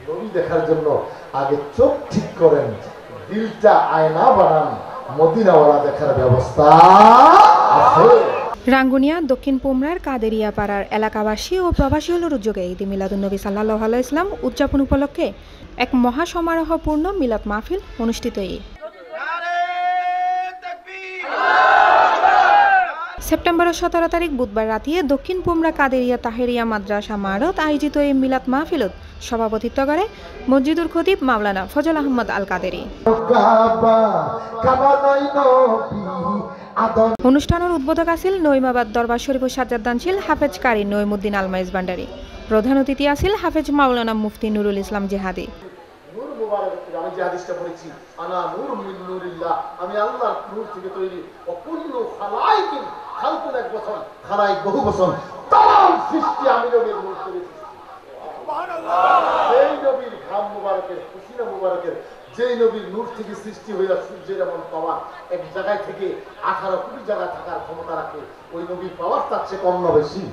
নবী দেখার জন্য আগে চোখ ঠিক করেন, দিলটা আয়না বানান, মদিনাওয়ালা দেখার ব্যবস্থা আছে। রাঙ্গুনিয়া দক্ষিণ পোমরার কাদেরিয়া পাড়ার এলাকাবাসী ও প্রবাসী হলের উদ্যোগে ঈদ মিলাদুন্নবী সাল্লাল্লাহু আলাইহি ওয়াসাল্লাম উদযাপন উপলক্ষে এক মহাসমারোহপূর্ণ মিলাদ মাহফিল অনুষ্ঠিত। সেপ্টেম্বরের 17 তারিখ বুধবার রাতে দক্ষিণ পোমরা কাদেরিয়া তাহেরিয়া মাদ্রাসা মারত আয়োজিত এই মিলাদ মাহফিলত সভাপতিত্ব করে মসজিদুল খতিব মাওলানা ফজল আহমদ আল কাদেরি। অনুষ্ঠানের উদ্বোধক আছিল নইমাবাদ দরবার শরীফ সাজ্জাদ দানশীল হাফেজ কারি নইমুদ্দিন আলমাইজ ভান্ডারী। প্রধান অতিথি আছিল হাফেজ মাওলানা মুফতি নুরুল ইসলাম জিহাদি। আমি যে হাদিসটা পড়েছি, আনা নূর মিন নূরিল্লাহ, আমি আল্লাহর নূর থেকে তৈরি। অকুল্লু খালাইকিন, খালকুন এক বছর, খালাইক বহু বছর, তাম সৃষ্টি আমি নবীর নূর থেকে। সুবহানাল্লাহ। সেই নবীর ঘাম মুবারকের, খুশিনা মুবারকের, যেই নবীর নূর থেকে সৃষ্টি হইয়া সূর্যের এমন পাওয়ার এক জায়গায় থেকে 18 কোটি জায়গা থাকার ক্ষমতা রাখে, ওই নবীর পাওয়ার তার চেয়ে কম না বেশি।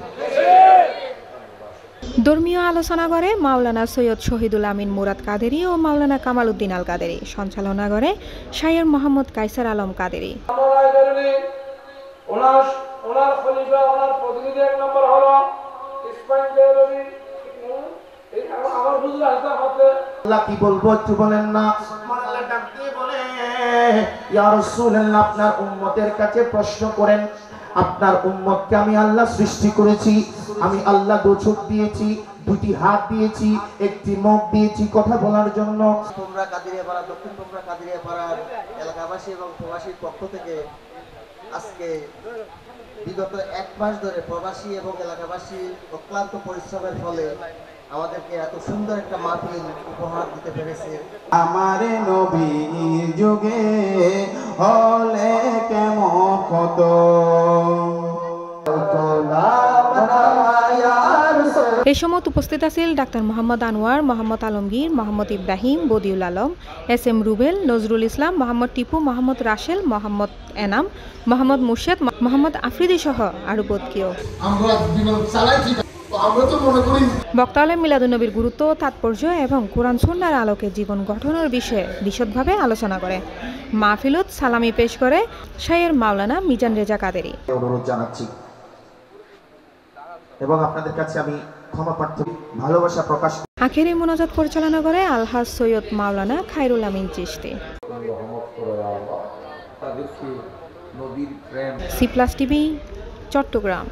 ধর্মীয় আলোচনা করে মাওলানা সৈয়দ শহীদুল আমিন মুরাদ কাদেরি ও মাওলানা কামাল উদ্দিন আল কাদেরি। সঞ্চালনা করে শায়ের মোহাম্মদ কাইসার আলম কাদেরি। কি বলবো একটু বলেন না। ইয়া রাসূলুল্লাহ, আপনার উম্মতের কাছে প্রশ্ন করেন, আপনার উম্মতকে আমি আল্লাহ সৃষ্টি করেছি, আমি আল্লাহ দু চোখ দিয়েছি, দুটি হাত দিয়েছি, একটি মুখ দিয়েছি কথা বলার জন্য। পোমরা কাদেরিয়া পাড়া, দক্ষিণ পোমরা কাদেরিয়া পাড়ার এলাকাবাসী এবং প্রবাসীর পক্ষ থেকে আজকে বিগত 1 মাস ধরে প্রবাসী এবং এলাকাবাসী অক্লান্ত পরিশ্রমের ফলে আমাদেরকে এত সুন্দর একটা মাহফিল উপহার দিতে পেরেছে। আমারে নবীর যুগে হলে কেমন কত এই সময় উপস্থিত আছিল doctor Mohammad Anwar, Mohammad Alamgir, Mohammad Ibrahim, Badiul Alam, SM Rubel, Nazrul Islam, Mohammad Tipu, Mohammad Russell, Mohammad Enam, Mohammad Murshed, Mohammad Afridi সহ আরো বদকিও। বক্তালে মিলাদুন্নবীর গুরুত্ব, তাৎপর্য এবং কোরআন সুন্নাহর আলোকে জীবন গঠনের বিষয়ে বিশদভাবে আলোচনা করে। মাহফিলত সালামি পেশ করে শায়ের মাওলানা মিজান রেজা কাদেরি। অনুরোধ জানাচ্ছি এবং আপনাদের কাছে আমি ক্ষমা প্রার্থী, ভালোবাসা প্রকাশ। আখেরি মোনাজাত পরিচালনা করে আলহাজ সৈয়দ মাওলানা খায়রুল আমিন চিশতি। C+ TV, Chittagong.